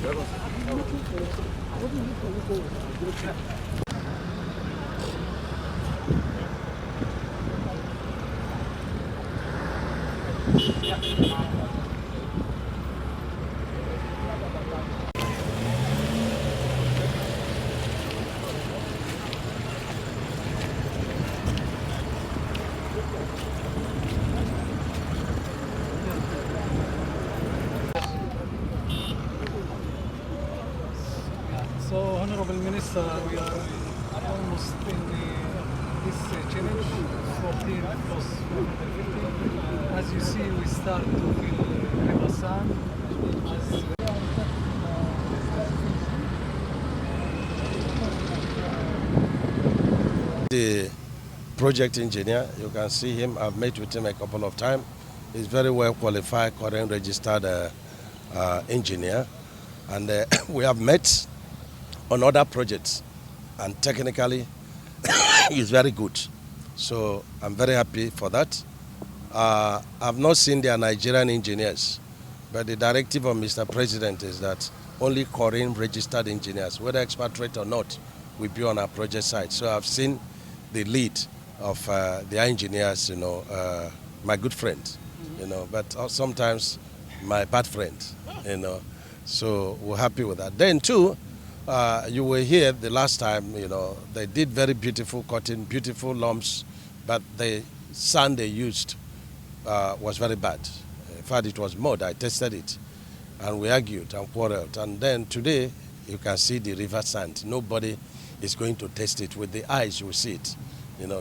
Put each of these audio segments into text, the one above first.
So, Honorable Minister, we are almost in this challenge, 14 plus 150. As you see, we start to feel river sand. The project engineer, you can see him. I've met with him a couple of times. He's very well qualified, current registered engineer, and we have met on other projects, and technically he's very good. So I'm very happy for that. I've not seen their Nigerian engineers, but the directive of Mr. President is that only Korean registered engineers, whether expatriate or not, will be on our project site. So I've seen the lead of the engineers, my good friend, but sometimes my bad friend, So we're happy with that. Then too, you were here the last time, they did very beautiful cutting, beautiful lumps, but the sand they used was very bad. In fact, it was mud. I tested it, and we argued and quarreled. And then today, you can see the river sand. Nobody is going to test it. With the eyes, you will see it.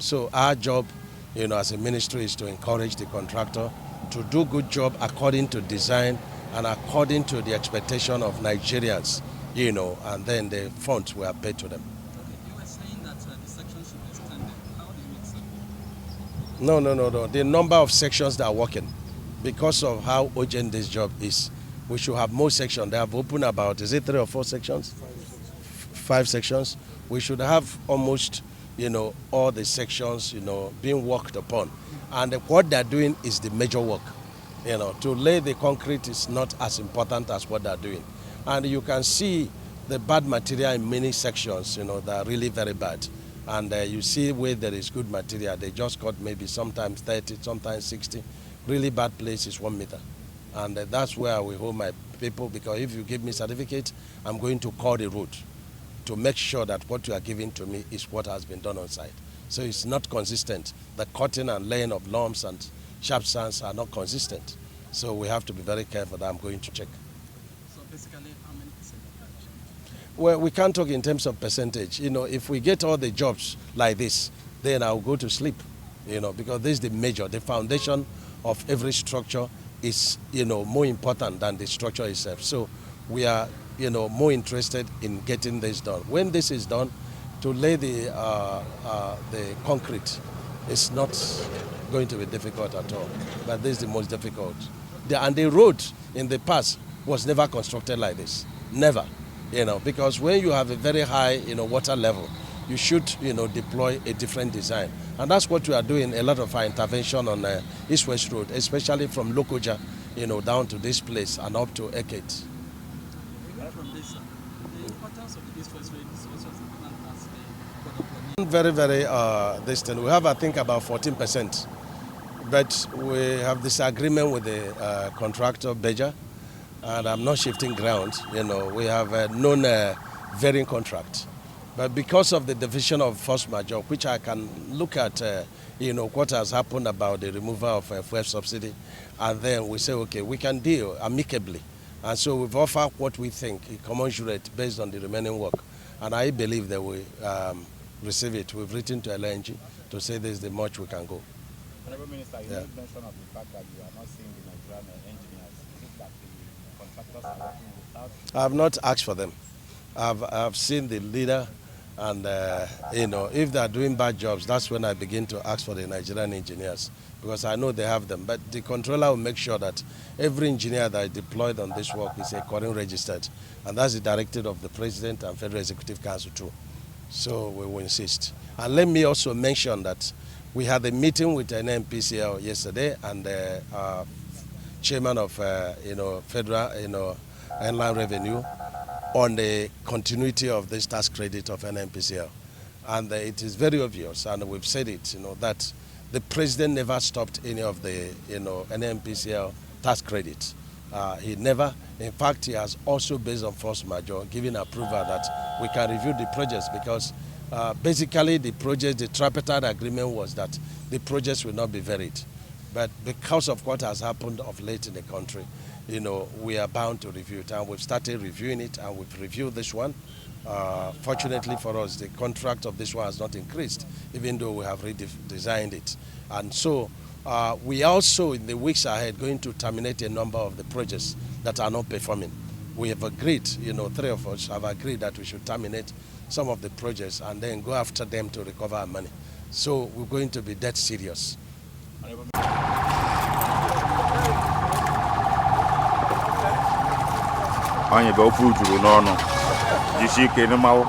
So our job, as a ministry, is to encourage the contractor to do good job according to design and according to the expectation of Nigerians. And then the funds were paid to them. You were saying that the sections should be extended. How do you make sense? No. The number of sections that are working, because of how urgent this job is, we should have more sections. They have opened about, is it 3 or 4 sections? 5 sections. We should have almost, all the sections, being worked upon. And what they're doing is the major work. To lay the concrete is not as important as what they're doing. And you can see the bad material in many sections, that are really very bad. And you see where there is good material, they just cut maybe sometimes 30, sometimes 60. Really bad place is 1 meter. And that's where we hold my people, because if you give me certificate, I'm going to call the road to make sure that what you are giving to me is what has been done on site. So it's not consistent. The cutting and laying of lumps and sharp sands are not consistent. So we have to be very careful that I'm going to check. So basically, how many percent of that? Well, we can't talk in terms of percentage. If we get all the jobs like this, then I'll go to sleep, because this is the foundation of every structure is, more important than the structure itself. So we are, more interested in getting this done. When this is done, to lay the concrete, it's not going to be difficult at all. But this is the most difficult. And the road in the past was never constructed like this. Never. Because when you have a very high, water level, you should, deploy a different design. And that's what we are doing, a lot of our intervention on East-West Road, especially from Lokoja, down to this place and up to Ekate. From this, the importance of the East-West Road is also as important as the Cote of Very, very distant. We have, I think, about 14%. But we have disagreement with the contractor, Beja, and I'm not shifting ground. We have a non-varying contract. But because of the division of force majeure, which I can look at, what has happened about the removal of fuel subsidy, and then we say, okay, we can deal amicably. And so we've offered what we think is commensurate based on the remaining work. And I believe that we receive it. We've written to LNG to say this is the much we can go. Honorable Minister, you made mention of the fact that you are not seeing the Nigerian engineers. Is it that the contractors are working without? I have not asked for them. I've seen the leader, and if they are doing bad jobs, that's when I begin to ask for the Nigerian engineers, because I know they have them. But the controller will make sure that every engineer that is deployed on this work is according registered, and that's the directive of the President and Federal Executive Council too. So we will insist. And let me also mention that we had a meeting with an NPCL yesterday, and the chairman of Federal Inland Revenue, on the continuity of this tax credit of NNPCL. And it is very obvious, and we've said it, that the president never stopped any of the, NNPCL tax credit. He never, in fact, he has also, based on force majeure, given approval that we can review the projects because basically the project, the tripartite agreement was that the projects will not be varied. But because of what has happened of late in the country, we are bound to review it, and we've started reviewing it, and we've reviewed this one. Fortunately for us, the contract of this one has not increased, even though we have redesigned it. And so we also, in the weeks ahead, going to terminate a number of the projects that are not performing. We have agreed, 3 of us have agreed that we should terminate some of the projects and then go after them to recover our money. So we're going to be that serious. Onye be okwu juru n'ọnụ jisi ike n'mawo